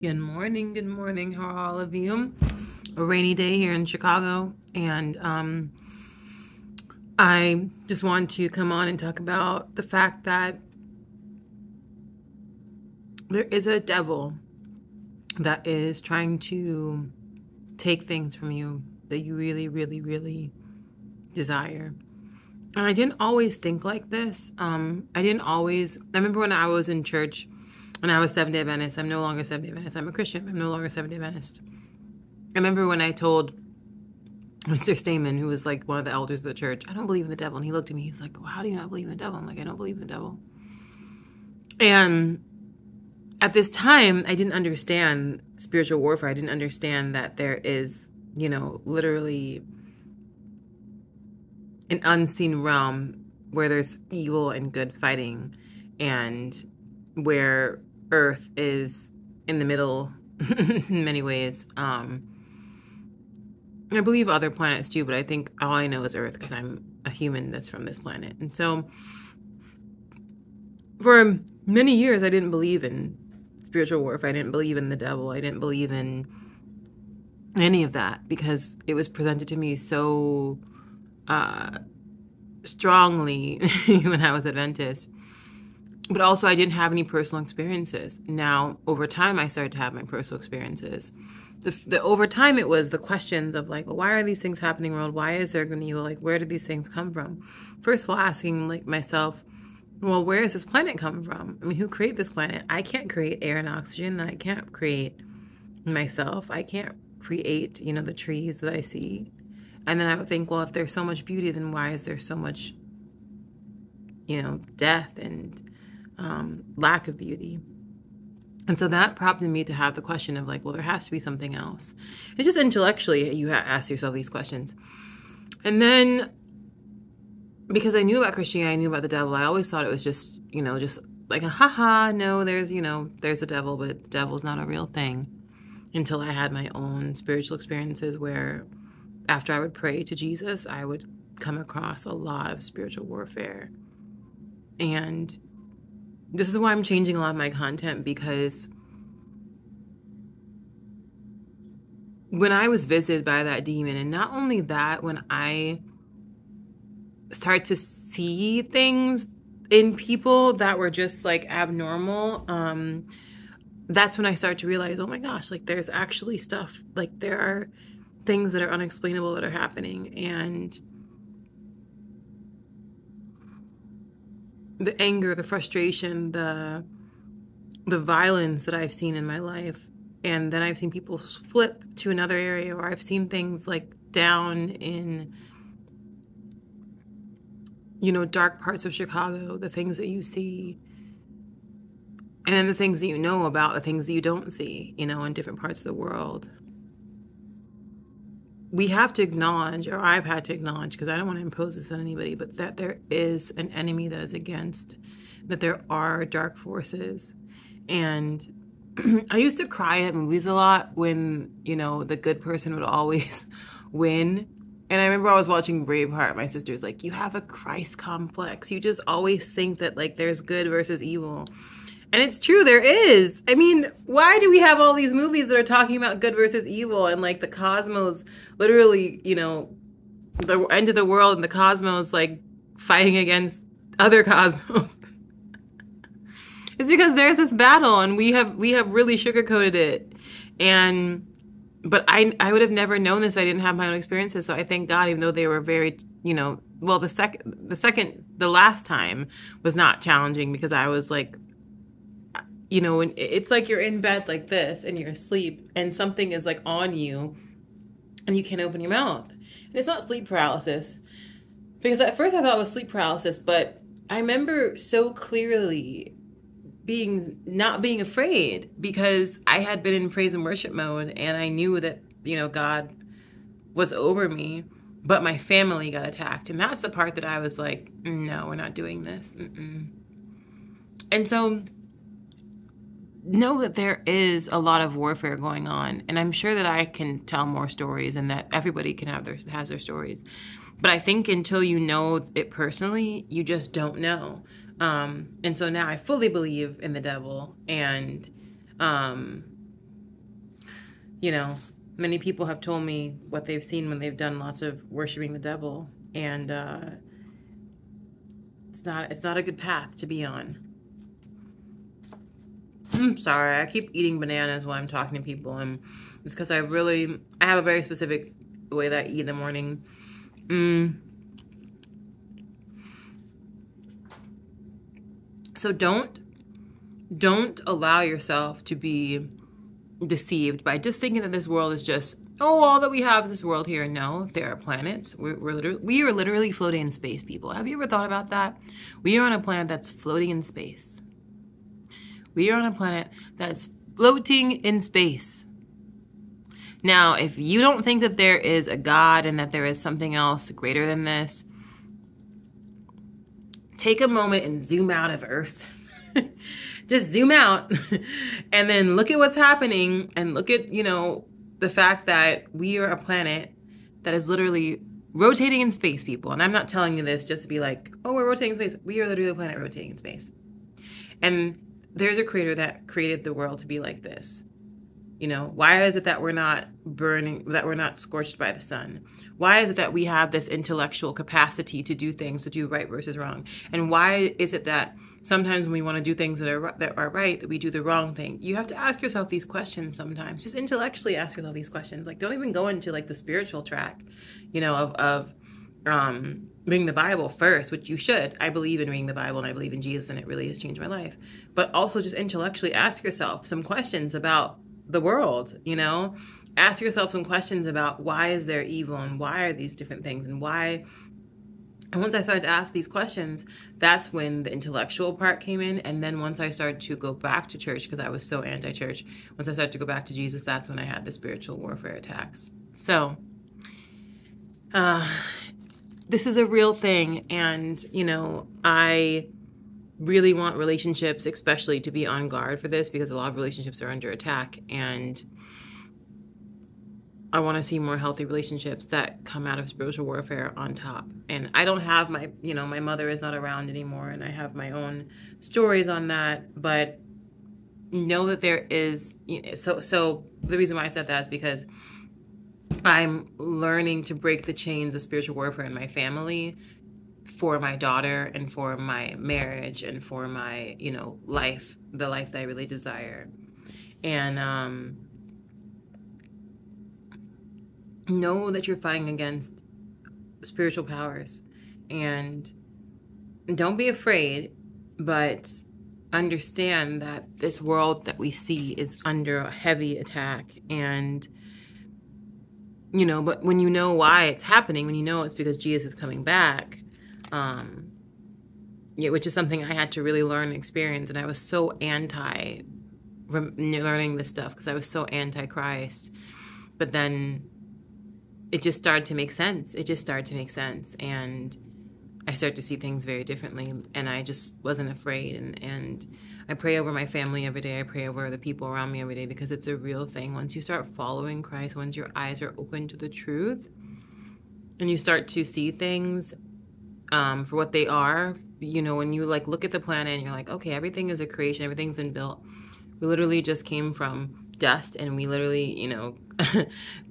Good morning, good morning. How are all of you? A rainy day here in Chicago, and I just want to come on and talk about the fact that there is a devil that is trying to take things from you that you really, really, really desire. And I didn't always think like this. I remember when I was in church and I was Seventh-day Adventist. I'm no longer Seventh-day Adventist. I'm a Christian. I'm no longer Seventh-day Adventist. I remember when I told Mr. Stamen, who was like one of the elders of the church, I don't believe in the devil. And he looked at me, he's like, well, how do you not believe in the devil? I'm like, I don't believe in the devil. And at this time, I didn't understand spiritual warfare. I didn't understand that there is, literally an unseen realm where there's evil and good fighting, and where Earth is in the middle in many ways. I believe other planets too, but I think all I know is Earth because I'm a human that's from this planet. And so for many years, I didn't believe in spiritual warfare. I didn't believe in the devil. I didn't believe in any of that because it was presented to me so strongly when I was Adventist. But also, I didn't have any personal experiences. Now, over time, I started to have my personal experiences. Over time, it was the questions of like, well, why are these things happening in the world? Why is there good and evil? Like, where did these things come from? First of all, asking like myself, well, where is this planet coming from? I mean, who created this planet? I can't create air and oxygen. I can't create myself. I can't create, the trees that I see. And then I would think, well, if there's so much beauty, then why is there so much, death and lack of beauty? And so that prompted me to have the question of like, well, there has to be something else. It's just intellectually, you ask yourself these questions. And then because I knew about Christianity, I knew about the devil, I always thought it was just, just like, haha, no, there's a devil, but the devil's not a real thing, until I had my own spiritual experiences where after I would pray to Jesus, I would come across a lot of spiritual warfare. And this is why I'm changing a lot of my content, because when I was visited by that demon, and not only that, when I start to see things in people that were just like abnormal, that's when I start to realize, oh my gosh, like there's actually stuff, like there are things that are unexplainable that are happening. And the anger, the frustration, the violence that I've seen in my life. And then I've seen people flip to another area, or I've seen things like down in, dark parts of Chicago, the things that you see, and then the things that you know about, the things that you don't see, in different parts of the world. We have to acknowledge, or I've had to acknowledge, because I don't want to impose this on anybody, but that there is an enemy that is against, that there are dark forces. And I used to cry at movies a lot when, the good person would always win. And I remember I was watching Braveheart. My sister's like, you have a Christ complex. You just always think that like there's good versus evil. And it's true, there is. I mean, why do we have all these movies that are talking about good versus evil, and like the cosmos, literally, the end of the world and the cosmos like fighting against other cosmos? It's because there's this battle, and we have really sugarcoated it. But I would have never known this if I didn't have my own experiences. So I thank God, even though they were very, well, the last time was not challenging, because I was like, when it's like you're in bed like this and you're asleep and something is like on you and you can't open your mouth. And it's not sleep paralysis, because at first I thought it was sleep paralysis, but I remember so clearly not being afraid, because I had been in praise and worship mode, and I knew that, God was over me, but my family got attacked. And that's the part that I was like, no, we're not doing this. Mm-mm. And so know that there is a lot of warfare going on, and I'm sure that I can tell more stories, and that everybody has their stories. But I think until you know it personally, you just don't know. And so now I fully believe in the devil, and you know, many people have told me what they've seen when they've done lots of worshiping the devil, and it's not a good path to be on. I'm sorry, I keep eating bananas while I'm talking to people, and it's because I have a very specific way that I eat in the morning. So don't allow yourself to be deceived by just thinking that this world is just, oh, all that we have is this world here. No, there are planets. We are literally floating in space, people. Have you ever thought about that? We are on a planet that's floating in space. We are on a planet that's floating in space. Now, if you don't think that there is a God and that there is something else greater than this, take a moment and zoom out of Earth. Just zoom out and then look at what's happening, and look at, the fact that we are a planet that is literally rotating in space, people. And I'm not telling you this just to be like, oh, we're rotating in space. We are literally a planet rotating in space. And there's a creator that created the world to be like this. Why is it that we're not burning, that we're not scorched by the sun? Why is it that we have this intellectual capacity to do things, to do right versus wrong? And why is it that sometimes when we want to do things that are right, that we do the wrong thing? You have to ask yourself these questions sometimes. Just intellectually ask yourself these questions. Like, don't even go into like the spiritual track, of reading the Bible first, which you should. I believe in reading the Bible, and I believe in Jesus, and it really has changed my life. But also just intellectually ask yourself some questions about the world. Ask yourself some questions about, why is there evil, and why are these different things, and why. And once I started to ask these questions, that's when the intellectual part came in. And then once I started to go back to church, because I was so anti-church, once I started to go back to Jesus, that's when I had the spiritual warfare attacks. So this is a real thing. And, I really want relationships, especially, to be on guard for this, because a lot of relationships are under attack. And I want to see more healthy relationships that come out of spiritual warfare on top. And I don't have my mother is not around anymore, and I have my own stories on that. But know that there is, so the reason why I said that is because I'm learning to break the chains of spiritual warfare in my family, for my daughter, and for my marriage, and for my, life, the life that I really desire. And know that you're fighting against spiritual powers, and don't be afraid, but understand that this world that we see is under a heavy attack. And but when you know why it's happening, when you know it's because Jesus is coming back, which is something I had to really learn and experience. And I was so anti learning this stuff, because I was so anti-Christ. But then it just started to make sense. And I started to see things very differently, and I just wasn't afraid. And I pray over my family every day. I pray over the people around me every day, because it's a real thing. Once you start following Christ, once your eyes are open to the truth, and you start to see things for what they are, when you look at the planet and you're like, okay, everything is a creation, everything's been built. We literally just came from dust, and we literally,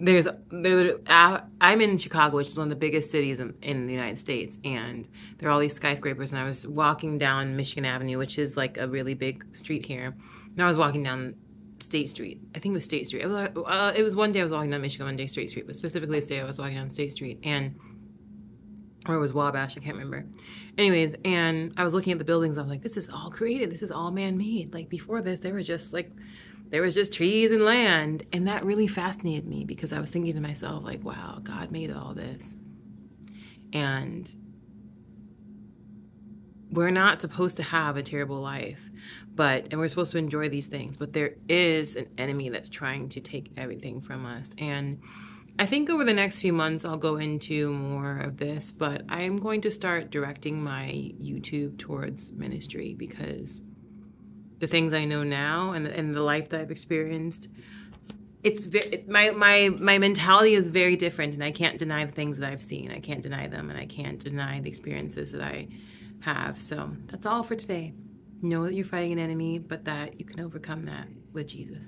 I'm in Chicago, which is one of the biggest cities in the United States, and there are all these skyscrapers, and I was walking down Michigan Avenue, which is like a really big street here, and I was walking down State Street. I think it was State Street. It was one day I was walking down Michigan, one day State Street, but specifically this day I was walking down State Street, or it was Wabash, I can't remember. Anyways, and I was looking at the buildings, I was like, this is all created, this is all man-made. Like, before this, there was just trees and land. And that really fascinated me, because I was thinking to myself, like, wow, God made all this. And we're not supposed to have a terrible life, and we're supposed to enjoy these things. But there is an enemy that's trying to take everything from us. And I think over the next few months, I'll go into more of this, but I'm going to start directing my YouTube towards ministry, because the things I know now and the life that I've experienced, my mentality is very different, and I can't deny the things that I've seen. I can't deny them, and I can't deny the experiences that I have. So that's all for today. Know that you're fighting an enemy, but that you can overcome that with Jesus.